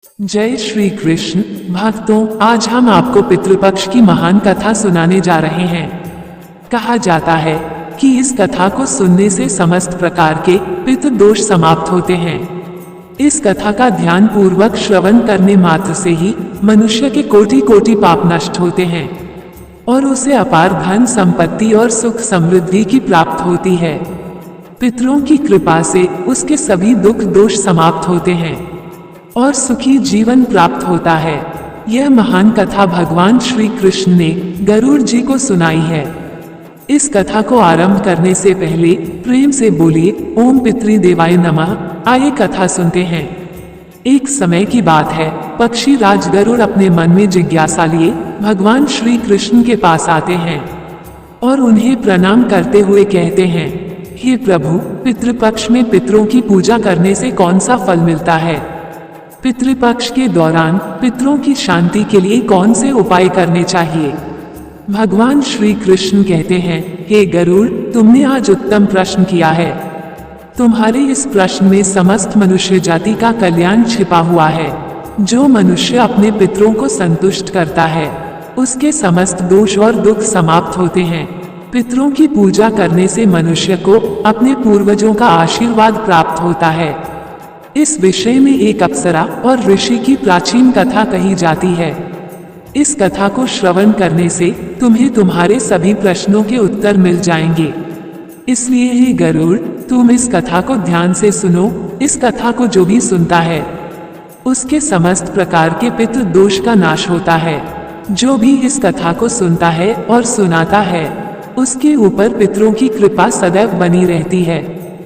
जय श्री कृष्ण भक्तों, आज हम आपको पितृपक्ष की महान कथा सुनाने जा रहे हैं। कहा जाता है कि इस कथा को सुनने से समस्त प्रकार के पितृदोष समाप्त होते हैं। इस कथा का ध्यान पूर्वक श्रवण करने मात्र से ही मनुष्य के कोटि कोटि पाप नष्ट होते हैं और उसे अपार धन संपत्ति और सुख समृद्धि की प्राप्त होती है। पितरों की कृपा से उसके सभी दुख दोष समाप्त होते हैं और सुखी जीवन प्राप्त होता है। यह महान कथा भगवान श्री कृष्ण ने गरुड़ जी को सुनाई है। इस कथा को आरंभ करने से पहले प्रेम से बोलिए ओम पितृदेवाय नमः। आइए कथा सुनते हैं। एक समय की बात है, पक्षी राज गरुड़ अपने मन में जिज्ञासा लिए भगवान श्री कृष्ण के पास आते हैं और उन्हें प्रणाम करते हुए कहते हैं, हे प्रभु, पितृपक्ष में पितरों की पूजा करने से कौन सा फल मिलता है? पितृपक्ष के दौरान पितरों की शांति के लिए कौन से उपाय करने चाहिए? भगवान श्री कृष्ण कहते हैं, हे गरुड़, तुमने आज उत्तम प्रश्न किया है। तुम्हारे इस प्रश्न में समस्त मनुष्य जाति का कल्याण छिपा हुआ है। जो मनुष्य अपने पितरों को संतुष्ट करता है उसके समस्त दोष और दुख समाप्त होते हैं। पितरों की पूजा करने से मनुष्य को अपने पूर्वजों का आशीर्वाद प्राप्त होता है। इस विषय में एक अप्सरा और ऋषि की प्राचीन कथा कही जाती है। इस कथा को श्रवण करने से तुम्हें तुम्हारे सभी प्रश्नों के उत्तर मिल जाएंगे। इसलिए हे गरुड़, तुम इस कथा को ध्यान से सुनो। इस कथा को जो भी सुनता है उसके समस्त प्रकार के पितृ दोष का नाश होता है। जो भी इस कथा को सुनता है और सुनाता है उसके ऊपर पितरों की कृपा सदैव बनी रहती है।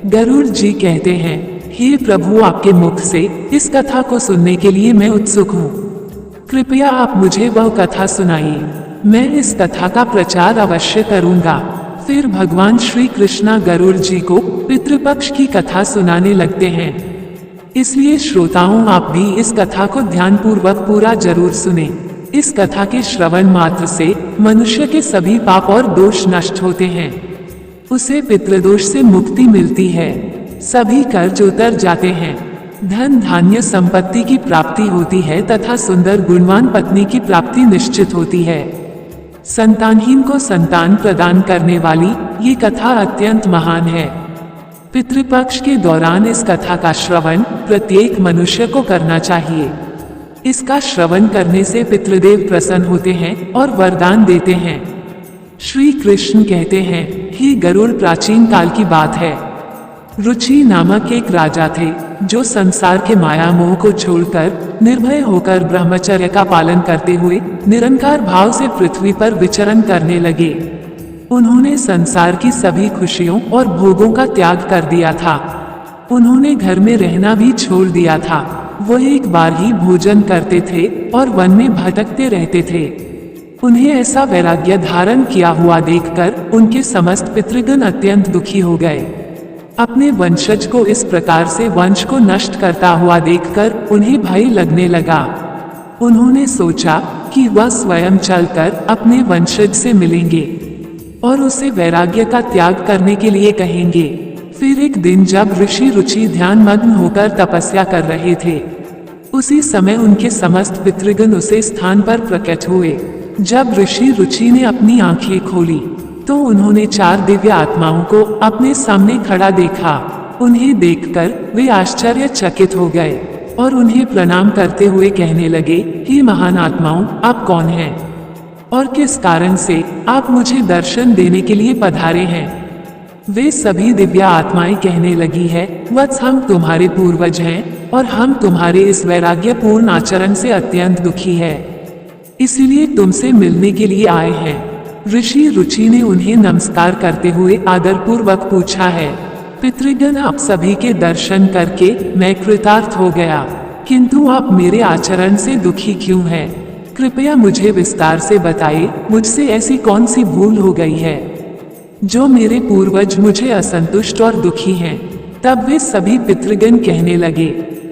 गरुड़ जी कहते हैं, हे प्रभु, आपके मुख से इस कथा को सुनने के लिए मैं उत्सुक हूँ। कृपया आप मुझे वह कथा सुनाइए। मैं इस कथा का प्रचार अवश्य करूँगा। फिर भगवान श्री कृष्ण गरुड़ जी को पितृपक्ष की कथा सुनाने लगते हैं। इसलिए श्रोताओं, आप भी इस कथा को ध्यानपूर्वक पूरा जरूर सुने। इस कथा के श्रवण मात्र से मनुष्य के सभी पाप और दोष नष्ट होते हैं। उसे पितृदोष से मुक्ति मिलती है। सभी कर्ज उतर जाते हैं। धन धान्य संपत्ति की प्राप्ति होती है तथा सुंदर गुणवान पत्नी की प्राप्ति निश्चित होती है। संतानहीन को संतान प्रदान करने वाली ये कथा अत्यंत महान है। पितृपक्ष के दौरान इस कथा का श्रवण प्रत्येक मनुष्य को करना चाहिए। इसका श्रवण करने से पितृदेव प्रसन्न होते हैं और वरदान देते हैं। श्री कृष्ण कहते हैं, हे गरुड़, प्राचीन काल की बात है। रुचि नामक एक राजा थे जो संसार के माया मोह को छोड़कर निर्भय होकर ब्रह्मचर्य का पालन करते हुए निरंकार भाव से पृथ्वी पर विचरण करने लगे। उन्होंने संसार की सभी खुशियों और भोगों का त्याग कर दिया था। उन्होंने घर में रहना भी छोड़ दिया था। वो एक बार ही भोजन करते थे और वन में भटकते रहते थे। उन्हें ऐसा वैराग्य धारण किया हुआ देखकर उनके समस्त पितृगण अत्यंत दुखी हो गए। अपने वंशज को इस प्रकार से वंश को नष्ट करता हुआ देखकर उन्हें भय लगने लगा। उन्होंने सोचा कि वह स्वयं चलकर अपने वंशज से मिलेंगे और उसे वैराग्य का त्याग करने के लिए कहेंगे। फिर एक दिन जब ऋषि रुचि ध्यान मग्न होकर तपस्या कर रहे थे, उसी समय उनके समस्त पितृगण उसे स्थान पर प्रकट हुए। जब ऋषि रुचि ने अपनी आंखें खोली तो उन्होंने 4 दिव्य आत्माओं को अपने सामने खड़ा देखा। उन्हें देखकर वे आश्चर्यचकित हो गए और उन्हें प्रणाम करते हुए कहने लगे, हे महान आत्माओं, आप कौन हैं और किस कारण से आप मुझे दर्शन देने के लिए पधारे हैं? वे सभी दिव्य आत्माएं कहने लगी है, वत्स, हम तुम्हारे पूर्वज हैं और हम तुम्हारे इस वैराग्यपूर्ण आचरण से अत्यंत दुखी है, इसीलिए तुमसे मिलने के लिए आए हैं। ऋषि रुचि ने उन्हें नमस्कार करते हुए आदरपूर्वक पूछा है, पितृगण, आप सभी के दर्शन करके मैं कृतार्थ हो गया, किंतु आप मेरे आचरण से दुखी क्यों हैं? कृपया मुझे विस्तार से बताइए, मुझसे ऐसी कौन सी भूल हो गई है जो मेरे पूर्वज मुझे असंतुष्ट और दुखी हैं। तब वे सभी पितृगण कहने लगे,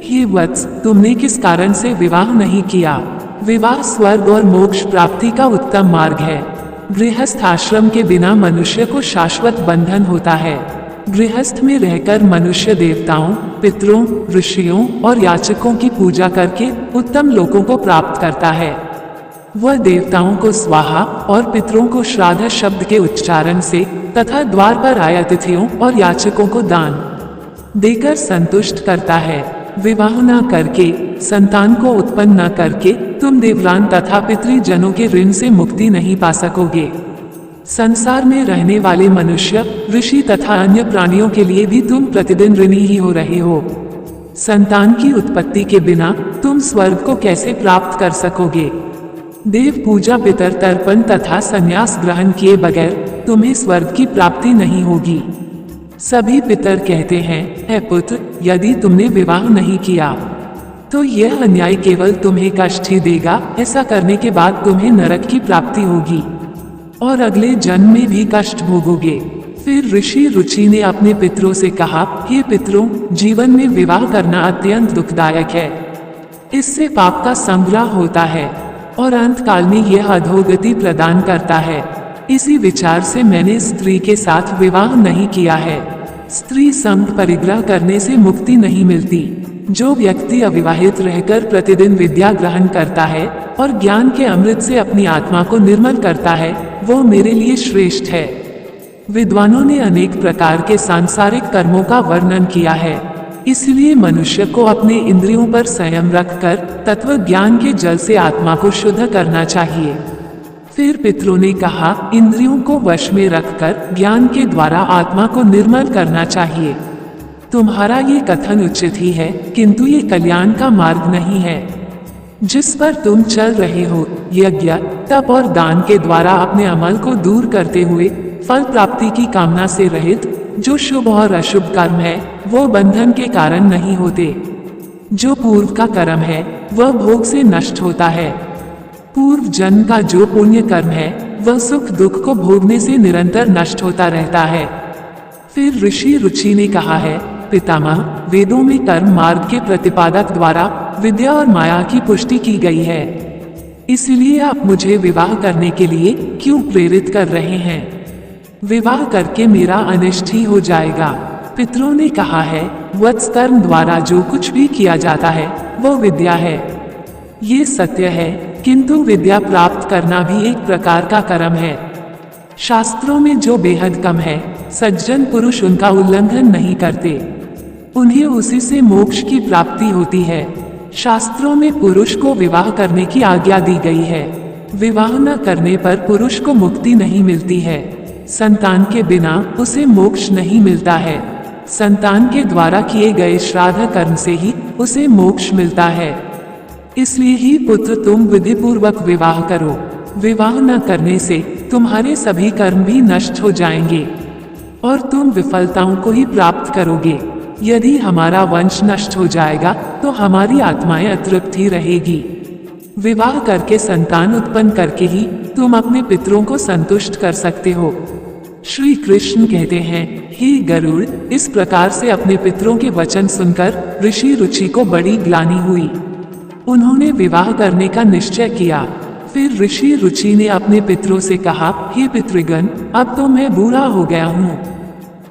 हे वत्स, तुमने किस कारण से विवाह नहीं किया? विवाह स्वर्ग और मोक्ष प्राप्ति का उत्तम मार्ग है। गृहस्थ आश्रम के बिना मनुष्य को शाश्वत बंधन होता है। गृहस्थ में रहकर मनुष्य देवताओं, पितरों, ऋषियों और याचकों की पूजा करके उत्तम लोकों को प्राप्त करता है। वह देवताओं को स्वाहा और पितरों को श्राद्ध शब्द के उच्चारण से तथा द्वार पर आए अतिथियों और याचकों को दान देकर संतुष्ट करता है। विवाह न करके, संतान को उत्पन्न न करके तुम देवरान तथा पितृजनों के ऋण से मुक्ति नहीं पा सकोगे। संसार में रहने वाले मनुष्य, ऋषि तथा अन्य प्राणियों के लिए भी तुम प्रतिदिन ऋणी ही हो रहे हो। संतान की उत्पत्ति के बिना तुम स्वर्ग को कैसे प्राप्त कर सकोगे? देव पूजा, पितर तर्पण तथा संन्यास ग्रहण किए बगैर तुम्हें स्वर्ग की प्राप्ति नहीं होगी। सभी पितर कहते हैं, हे पुत्र, यदि तुमने विवाह नहीं किया तो यह अन्याय केवल तुम्हें कष्ट ही देगा। ऐसा करने के बाद तुम्हें नरक की प्राप्ति होगी और अगले जन्म में भी कष्ट भोगोगे। फिर ऋषि रुचि ने अपने पितरों से कहा, हे पितरों, जीवन में विवाह करना अत्यंत दुखदायक है। इससे पाप का संग्रह होता है और अंत काल में यह अधोगति प्रदान करता है। इसी विचार से मैंने स्त्री के साथ विवाह नहीं किया है। स्त्री संग परिग्रह करने से मुक्ति नहीं मिलती। जो व्यक्ति अविवाहित रहकर प्रतिदिन विद्या ग्रहण करता है और ज्ञान के अमृत से अपनी आत्मा को निर्मल करता है, वो मेरे लिए श्रेष्ठ है। विद्वानों ने अनेक प्रकार के सांसारिक कर्मों का वर्णन किया है। इसलिए मनुष्य को अपने इंद्रियों पर संयम रखकर तत्व ज्ञान के जल से आत्मा को शुद्ध करना चाहिए। फिर पितरों ने कहा, इंद्रियों को वश में रखकर ज्ञान के द्वारा आत्मा को निर्मल करना चाहिए। तुम्हारा ये कथन उचित ही है, किंतु ये कल्याण का मार्ग नहीं है जिस पर तुम चल रहे हो। यज्ञ, तप और दान के द्वारा अपने अमल को दूर करते हुए फल प्राप्ति की कामना से रहित जो शुभ और अशुभ कर्म है, वो बंधन के कारण नहीं होते। जो पूर्व का कर्म है वह भोग से नष्ट होता है। पूर्व जन्म का जो पुण्य कर्म है वह सुख दुख को भोगने से निरंतर नष्ट होता रहता है। फिर ऋषि रुचि ने कहा है, पितामह, वेदों में कर्म मार्ग के प्रतिपादक द्वारा विद्या और माया की पुष्टि की गई है। इसलिए आप मुझे विवाह करने के लिए क्यों प्रेरित कर रहे हैं? विवाह करके मेरा अनिष्ट ही हो जाएगा। पितरों ने कहा है, वत्स कर्म द्वारा जो कुछ भी किया जाता है वो विद्या है। ये सत्य है, किंतु विद्या प्राप्त करना भी एक प्रकार का कर्म है। शास्त्रों में जो बेहद कम है, सज्जन पुरुष उनका उल्लंघन नहीं करते। उन्हें उसी से मोक्ष की प्राप्ति होती है। शास्त्रों में पुरुष को विवाह करने की आज्ञा दी गई है। विवाह न करने पर पुरुष को मुक्ति नहीं मिलती है। संतान के बिना उसे मोक्ष नहीं मिलता है। संतान के द्वारा किए गए श्राद्ध कर्म से ही उसे मोक्ष मिलता है। इसलिए ही पुत्र, तुम विधि पूर्वक विवाह करो। विवाह न करने से तुम्हारे सभी कर्म भी नष्ट हो जाएंगे और तुम विफलताओं को ही प्राप्त करोगे। यदि हमारा वंश नष्ट हो जाएगा तो हमारी आत्माएं अतृप्त ही रहेगी। विवाह करके संतान उत्पन्न करके ही तुम अपने पितरों को संतुष्ट कर सकते हो। श्री कृष्ण कहते हैं, हे गरुड़, इस प्रकार से अपने पितरों के वचन सुनकर ऋषि रुचि को बड़ी ग्लानि हुई। उन्होंने विवाह करने का निश्चय किया। फिर ऋषि रुचि ने अपने पितरों से कहा, हे पितृगण, अब तो मैं बूढ़ा हो गया हूँ।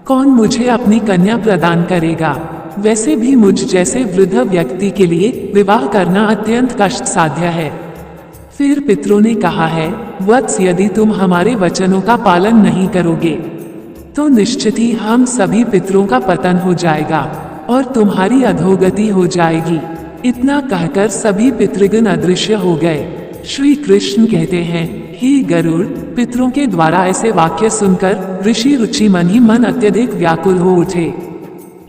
कौन मुझे अपनी कन्या प्रदान करेगा? वैसे भी मुझ जैसे वृद्ध व्यक्ति के लिए विवाह करना अत्यंत कष्ट साध्य है। फिर पितरों ने कहा है, वत्स, यदि तुम हमारे वचनों का पालन नहीं करोगे तो निश्चित ही हम सभी पितरों का पतन हो जाएगा और तुम्हारी अधोगति हो जाएगी। इतना कहकर सभी पितृगण अदृश्य हो गए। श्री कृष्ण कहते हैं, हे गरुड़, पितरों के द्वारा ऐसे वाक्य सुनकर ऋषि रुचि मन ही मन अत्यधिक व्याकुल हो उठे।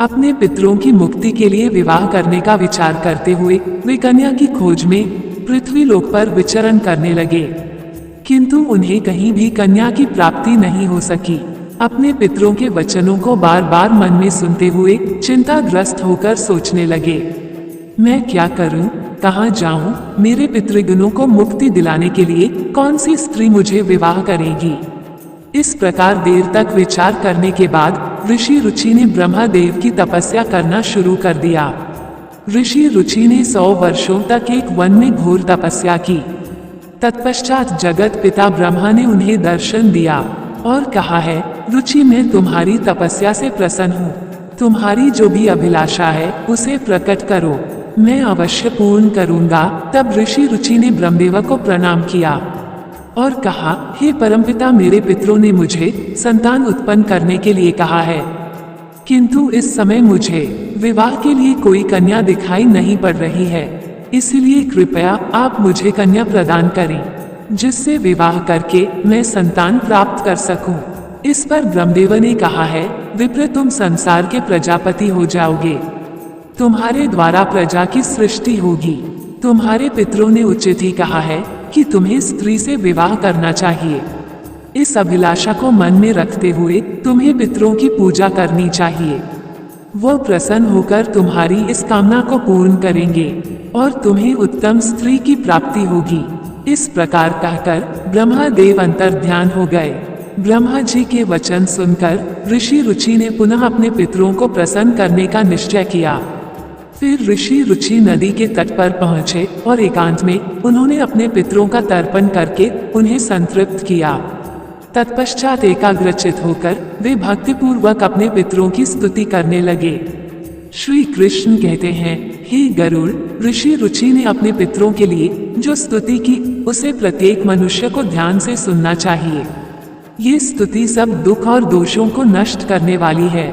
अपने पितरों की मुक्ति के लिए विवाह करने का विचार करते हुए वे कन्या की खोज में पृथ्वी लोक पर विचरण करने लगे, किंतु उन्हें कहीं भी कन्या की प्राप्ति नहीं हो सकी। अपने पितरों के वचनों को बार बार मन में सुनते हुए चिंताग्रस्त होकर सोचने लगे, मैं क्या करूं, कहां जाऊं? मेरे पितृगणों को मुक्ति दिलाने के लिए कौन सी स्त्री मुझे विवाह करेगी? इस प्रकार देर तक विचार करने के बाद ऋषि रुचि ने ब्रह्मदेव की तपस्या करना शुरू कर दिया। ऋषि रुचि ने 100 वर्षों तक एक वन में घोर तपस्या की। तत्पश्चात जगत पिता ब्रह्मा ने उन्हें दर्शन दिया। और कहा है, रुचि मैं तुम्हारी तपस्या से प्रसन्न हूँ। तुम्हारी जो भी अभिलाषा है उसे प्रकट करो, मैं अवश्य पूर्ण करूँगा। तब ऋषि रुचि ने ब्रह्मदेव को प्रणाम किया और कहा, हे परमपिता, मेरे पितरों ने मुझे संतान उत्पन्न करने के लिए कहा है, किंतु इस समय मुझे विवाह के लिए कोई कन्या दिखाई नहीं पड़ रही है। इसलिए कृपया आप मुझे कन्या प्रदान करें, जिससे विवाह करके मैं संतान प्राप्त कर सकूं। इस पर ब्रह्मदेव ने कहा है, विप्र, तुम संसार के प्रजापति हो जाओगे, तुम्हारे द्वारा प्रजा की सृष्टि होगी। तुम्हारे पितरों ने उचित ही कहा है कि तुम्हें स्त्री से विवाह करना चाहिए। इस अभिलाषा को मन में रखते हुए तुम्हें पितरों की पूजा करनी चाहिए। वो प्रसन्न होकर तुम्हारी इस कामना को पूर्ण करेंगे और तुम्हें उत्तम स्त्री की प्राप्ति होगी। इस प्रकार कहकर ब्रह्मदेव अंतर्ध्यान हो गए। ब्रह्मा जी के वचन सुनकर ऋषि रुचि ने पुनः अपने पितरों को प्रसन्न करने का निश्चय किया। फिर ऋषि रुचि नदी के तट पर पहुँचे और एकांत में उन्होंने अपने पितरों का तर्पण करके उन्हें संतृप्त किया। तत्पश्चात एकाग्रचित होकर वे भक्तिपूर्वक अपने पितरों की स्तुति करने लगे। श्री कृष्ण कहते हैं, हे गरुड़, ऋषि रुचि ने अपने पितरों के लिए जो स्तुति की उसे प्रत्येक मनुष्य को ध्यान से सुनना चाहिए। ये स्तुति सब दुख और दोषों को नष्ट करने वाली है।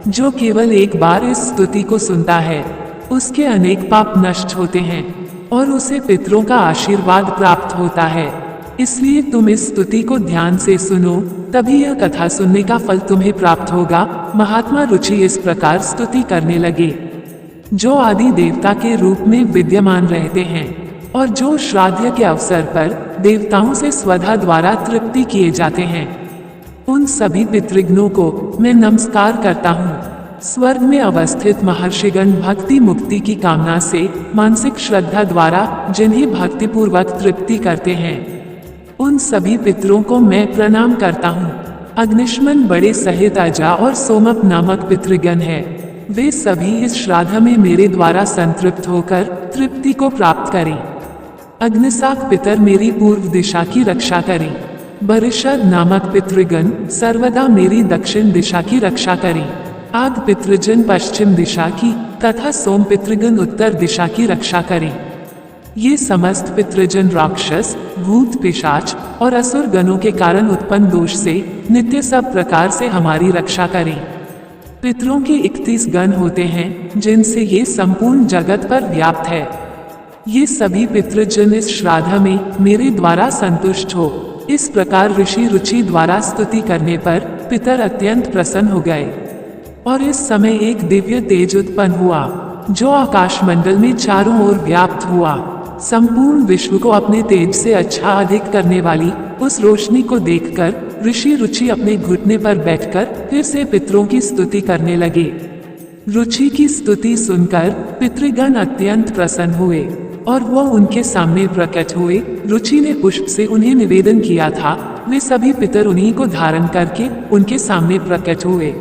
जो केवल एक बार इस स्तुति को सुनता है उसके अनेक पाप नष्ट होते हैं और उसे पितरों का आशीर्वाद प्राप्त होता है। इसलिए तुम इस स्तुति को ध्यान से सुनो, तभी यह कथा सुनने का फल तुम्हें प्राप्त होगा। महात्मा रुचि इस प्रकार स्तुति करने लगे। जो आदि देवता के रूप में विद्यमान रहते हैं और जो श्राद्ध के अवसर पर देवताओं से स्वधा द्वारा तृप्ति किए जाते हैं, उन सभी पितृगणों को मैं नमस्कार करता हूँ। स्वर्ग में अवस्थित महर्षिगण भक्ति मुक्ति की कामना से मानसिक श्रद्धा द्वारा जिन्हें भक्तिपूर्वक तृप्ति करते हैं, उन सभी पितरों को मैं प्रणाम करता हूँ। अग्निष्मन बड़े सहित अजा और सोमप नामक पितृगण है। वे सभी इस श्राद्ध में मेरे द्वारा संतृप्त होकर तृप्ति को प्राप्त करें। अग्निसाक पितर मेरी पूर्व दिशा की रक्षा करें। बरिशद नामक पितृगण सर्वदा मेरी दक्षिण दिशा की रक्षा करें। आग पितृजन पश्चिम दिशा की तथा सोम पितृगण उत्तर दिशा की रक्षा करें। ये समस्त पितृजन राक्षस, भूत, पिशाच और असुर गणों के कारण उत्पन्न दोष से नित्य सब प्रकार से हमारी रक्षा करें। पितरों के 31 गण होते हैं जिनसे ये संपूर्ण जगत पर व्याप्त है। ये सभी पितृजन इस श्राद्ध में मेरे द्वारा संतुष्ट हो। इस प्रकार ऋषि रुचि द्वारा स्तुति करने पर पितर अत्यंत प्रसन्न हो गए और इस समय एक दिव्य तेज उत्पन्न हुआ जो आकाश मंडल में चारों ओर व्याप्त हुआ। संपूर्ण विश्व को अपने तेज से आच्छादित करने वाली उस रोशनी को देखकर ऋषि रुचि अपने घुटने पर बैठकर फिर से पितरों की स्तुति करने लगे। रुचि की स्तुति सुनकर पितृगण अत्यंत प्रसन्न हुए और वह उनके सामने प्रकट हुए। रुचि ने पुष्प से उन्हें निवेदन किया था, वे सभी पितर उन्हीं को धारण करके उनके सामने प्रकट हुए।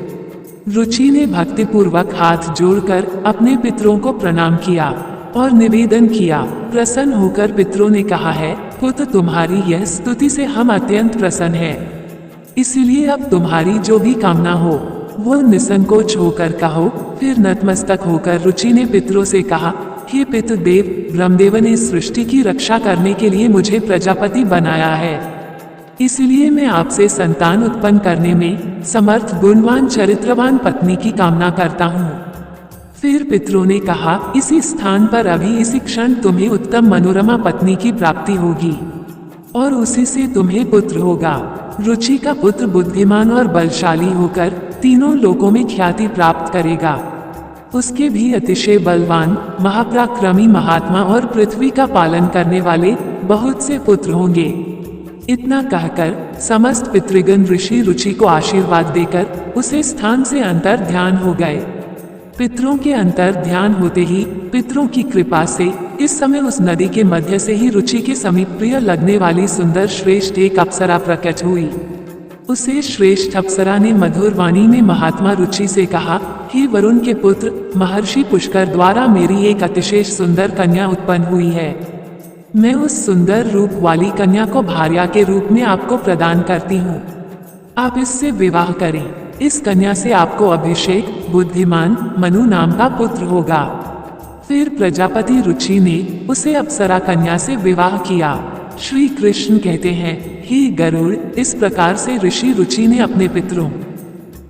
रुचि ने भक्तिपूर्वक हाथ जोड़कर अपने पितरों को प्रणाम किया और निवेदन किया। प्रसन्न होकर पितरों ने कहा है, पुत्र, तुम्हारी यह स्तुति से हम अत्यंत प्रसन्न हैं। इसलिए अब तुम्हारी जो भी कामना हो वो निसंकोच होकर कहो। फिर नतमस्तक होकर रुचि ने पितरों से कहा, हे पितृदेव, ब्रह्मदेव ने सृष्टि की रक्षा करने के लिए मुझे प्रजापति बनाया है। इसलिए मैं आपसे संतान उत्पन्न करने में समर्थ, गुणवान, चरित्रवान पत्नी की कामना करता हूँ। फिर पितरों ने कहा, इसी स्थान पर अभी इसी क्षण तुम्हें उत्तम मनोरमा पत्नी की प्राप्ति होगी और उसी से तुम्हें पुत्र होगा। रुचि का पुत्र बुद्धिमान और बलशाली होकर तीनों लोकों में ख्याति प्राप्त करेगा। उसके भी अतिशय बलवान, महापराक्रमी, महात्मा और पृथ्वी का पालन करने वाले बहुत से पुत्र होंगे। इतना कहकर समस्त पितृगण ऋषि रुचि को आशीर्वाद देकर उसे स्थान से अंतर ध्यान हो गए। पितरों के अंतर ध्यान होते ही पितरों की कृपा से इस समय उस नदी के मध्य से ही रुचि के समीप प्रिय लगने वाली सुंदर श्रेष्ठ एक अप्सरा प्रकट हुई। उसे श्रेष्ठ अप्सरा ने मधुर वाणी में महात्मा रुचि से कहा, हे वरुण के पुत्र, महर्षि पुष्कर द्वारा मेरी एक अतिशय सुंदर कन्या उत्पन्न हुई है। मैं उस सुंदर रूप वाली कन्या को भार्या के रूप में आपको प्रदान करती हूँ। आप इससे विवाह करें। इस कन्या से आपको अभिषेक बुद्धिमान मनु नाम का पुत्र होगा। फिर प्रजापति रुचि ने उसे अप्सरा कन्या से विवाह किया। श्री कृष्ण कहते हैं, हे गरुड़, इस प्रकार से ऋषि रुचि ने अपने पितरों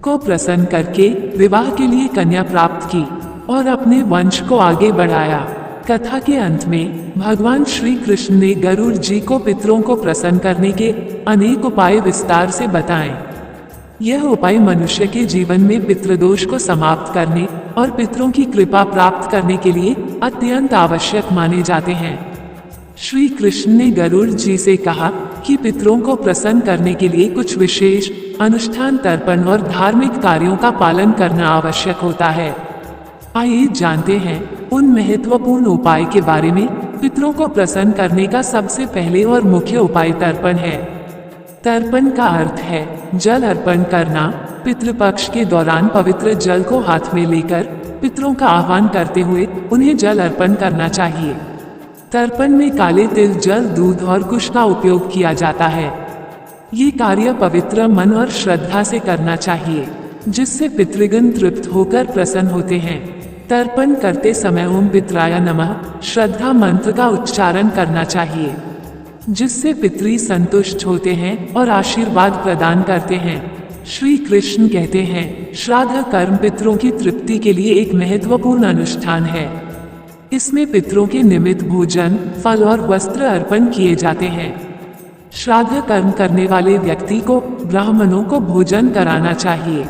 को प्रसन्न करके विवाह के लिए कन्या प्राप्त की और अपने वंश को आगे बढ़ाया। कथा के अंत में भगवान श्री कृष्ण ने गरुड़ जी को पितरों को प्रसन्न करने के अनेक उपाय विस्तार से बताएं। यह उपाय मनुष्य के जीवन में पितृदोष को समाप्त करने और पितरों की कृपा प्राप्त करने के लिए अत्यंत आवश्यक माने जाते हैं। श्री कृष्ण ने गरुड़ जी से कहा कि पितरों को प्रसन्न करने के लिए कुछ विशेष अनुष्ठान, तर्पण और धार्मिक कार्यों का पालन करना आवश्यक होता है। आइए जानते हैं उन महत्वपूर्ण उपाय के बारे में। पितरों को प्रसन्न करने का सबसे पहले और मुख्य उपाय तर्पण है। तर्पण का अर्थ है जल अर्पण करना। पितृपक्ष के दौरान पवित्र जल को हाथ में लेकर पितरों का आह्वान करते हुए उन्हें जल अर्पण करना चाहिए। तर्पण में काले तिल, जल, दूध और कुश का उपयोग किया जाता है। ये कार्य पवित्र मन और श्रद्धा से करना चाहिए, जिससे पितृगण तृप्त होकर प्रसन्न होते हैं। तर्पण करते समय ओम पितराय नमः श्रद्धा मंत्र का उच्चारण करना चाहिए, जिससे पितृ संतुष्ट होते हैं और आशीर्वाद प्रदान करते हैं। श्री कृष्ण कहते हैं, श्राद्ध कर्म पितरों की तृप्ति के लिए एक महत्वपूर्ण अनुष्ठान है। इसमें पितरों के निमित्त भोजन, फल और वस्त्र अर्पण किए जाते हैं। श्राद्ध कर्म करने वाले व्यक्ति को ब्राह्मणों को भोजन कराना चाहिए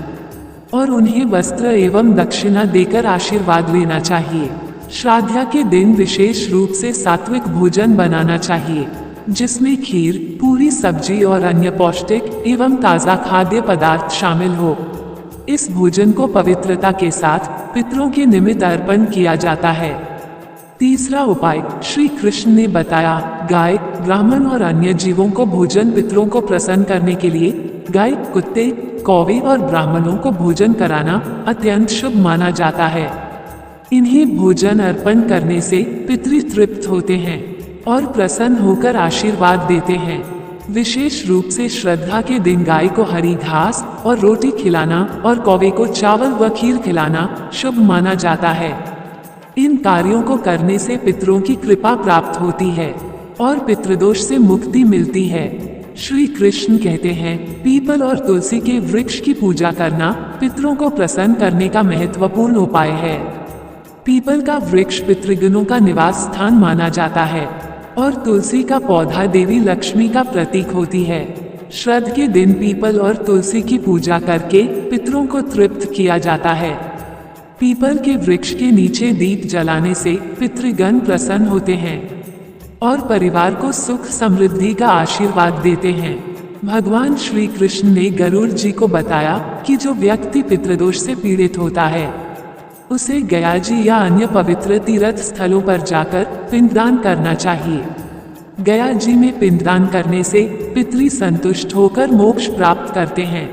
और उन्हें वस्त्र एवं दक्षिणा देकर आशीर्वाद लेना चाहिए। श्राद्ध के दिन विशेष रूप से सात्विक भोजन बनाना चाहिए, जिसमें खीर, पूरी, सब्जी और अन्य पौष्टिक एवं ताज़ा खाद्य पदार्थ शामिल हो। इस भोजन को पवित्रता के साथ पितरों के निमित्त अर्पण किया जाता है। तीसरा उपाय श्री कृष्ण ने बताया, गाय, ब्राह्मण और अन्य जीवों को भोजन। पितरों को प्रसन्न करने के लिए गाय, कुत्ते, कौवे और ब्राह्मणों को भोजन कराना अत्यंत शुभ माना जाता है। इन्हें भोजन अर्पण करने से पितृ तृप्त होते हैं और प्रसन्न होकर आशीर्वाद देते हैं। विशेष रूप से श्रद्धा के दिन गाय को हरी घास और रोटी खिलाना और कौवे को चावल व खीर खिलाना शुभ माना जाता है। इन कार्यों को करने से पितरों की कृपा प्राप्त होती है और पितृदोष से मुक्ति मिलती है। श्री कृष्ण कहते हैं, पीपल और तुलसी के वृक्ष की पूजा करना पितरों को प्रसन्न करने का महत्वपूर्ण उपाय है। पीपल का वृक्ष पितृगणों का निवास स्थान माना जाता है और तुलसी का पौधा देवी लक्ष्मी का प्रतीक होती है। श्राद्ध के दिन पीपल और तुलसी की पूजा करके पितरों को तृप्त किया जाता है। पीपल के वृक्ष के नीचे दीप जलाने से पितृगण प्रसन्न होते हैं और परिवार को सुख समृद्धि का आशीर्वाद देते हैं। भगवान श्री कृष्ण ने गरुड़ जी को बताया कि जो व्यक्ति पितृदोष से पीड़ित होता है उसे गया जी या अन्य पवित्र तीर्थ स्थलों पर जाकर पिंडदान करना चाहिए। गया जी में पिंडदान करने से पितृ संतुष्ट होकर मोक्ष प्राप्त करते हैं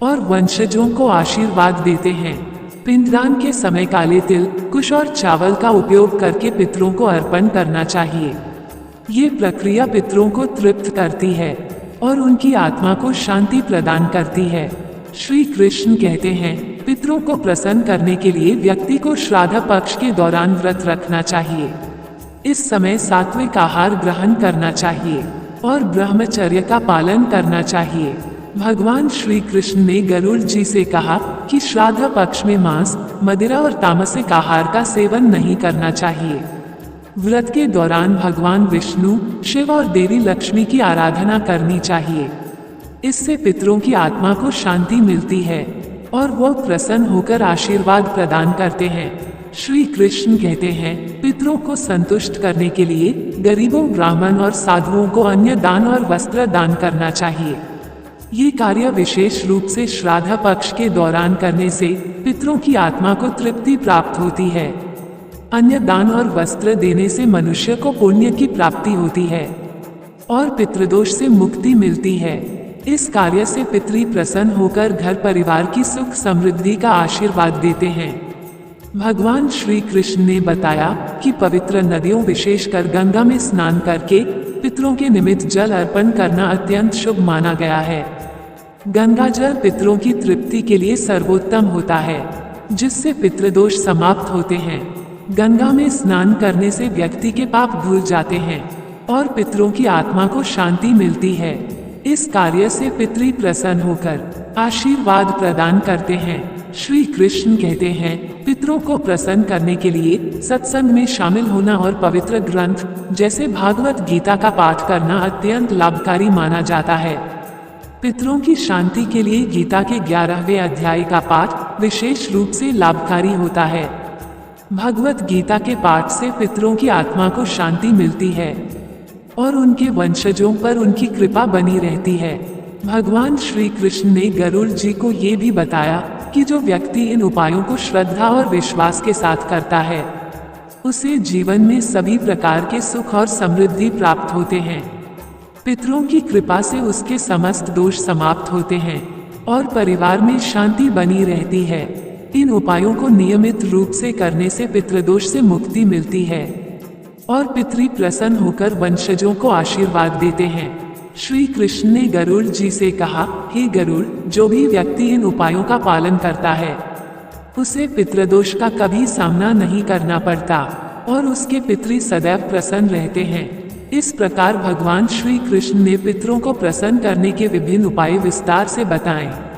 और वंशजों को आशीर्वाद देते हैं। पिंडदान के समय काले तिल, कुश और चावल का उपयोग करके पितरों को अर्पण करना चाहिए। ये प्रक्रिया पितरों को तृप्त करती है और उनकी आत्मा को शांति प्रदान करती है। श्री कृष्ण कहते हैं, पितरों को प्रसन्न करने के लिए व्यक्ति को श्राद्ध पक्ष के दौरान व्रत रखना चाहिए। इस समय सात्विक आहार ग्रहण करना चाहिए और ब्रह्मचर्य का पालन करना चाहिए। भगवान श्री कृष्ण ने गरुड़ जी से कहा कि श्राद्ध पक्ष में मांस, मदिरा और तामसिक आहार का सेवन नहीं करना चाहिए। व्रत के दौरान भगवान विष्णु, शिव और देवी लक्ष्मी की आराधना करनी चाहिए। इससे पितरों की आत्मा को शांति मिलती है और वो प्रसन्न होकर आशीर्वाद प्रदान करते हैं। श्री कृष्ण कहते हैं, पितरों को संतुष्ट करने के लिए गरीबों, ब्राह्मण और साधुओं को अन्य दान और वस्त्र दान करना चाहिए। ये कार्य विशेष रूप से श्राद्ध पक्ष के दौरान करने से पितरों की आत्मा को तृप्ति प्राप्त होती है। अन्य दान और वस्त्र देने से मनुष्य को पुण्य की प्राप्ति होती है और पितृदोष से मुक्ति मिलती है। इस कार्य से पितृ प्रसन्न होकर घर परिवार की सुख समृद्धि का आशीर्वाद देते हैं। भगवान श्री कृष्ण ने बताया कि पवित्र नदियों, विशेषकर गंगा में स्नान करके पितरों के निमित्त जल अर्पण करना अत्यंत शुभ माना गया है। गंगाजल पितरों की तृप्ति के लिए सर्वोत्तम होता है, जिससे पितृदोष समाप्त होते हैं। गंगा में स्नान करने से व्यक्ति के पाप धुल जाते हैं और पितरों की आत्मा को शांति मिलती है। इस कार्य से पितृ प्रसन्न होकर आशीर्वाद प्रदान करते हैं। श्री कृष्ण कहते हैं, पितरों को प्रसन्न करने के लिए सत्संग में शामिल होना और पवित्र ग्रंथ जैसे भागवत गीता का पाठ करना अत्यंत लाभकारी माना जाता है। पितरों की शांति के लिए गीता के 11वें अध्याय का पाठ विशेष रूप से लाभकारी होता है। भगवत गीता के पाठ से पितरों की आत्मा को शांति मिलती है और उनके वंशजों पर उनकी कृपा बनी रहती है। भगवान श्री कृष्ण ने गरुड़ जी को ये भी बताया कि जो व्यक्ति इन उपायों को श्रद्धा और विश्वास के साथ करता है, उसे जीवन में सभी प्रकार के सुख और समृद्धि प्राप्त होते हैं। पितरों की कृपा से उसके समस्त दोष समाप्त होते हैं और परिवार में शांति बनी रहती है। इन उपायों को नियमित रूप से करने से पितृदोष से मुक्ति मिलती है और पितृ प्रसन्न होकर वंशजों को आशीर्वाद देते हैं। श्री कृष्ण ने गरुड़ जी से कहा, हे गरुड़, जो भी व्यक्ति इन उपायों का पालन करता है, उसे पितृदोष का कभी सामना नहीं करना पड़ता और उसके पितृ सदैव प्रसन्न रहते हैं। इस प्रकार भगवान श्री कृष्ण ने पितरों को प्रसन्न करने के विभिन्न उपाय विस्तार से बताएं।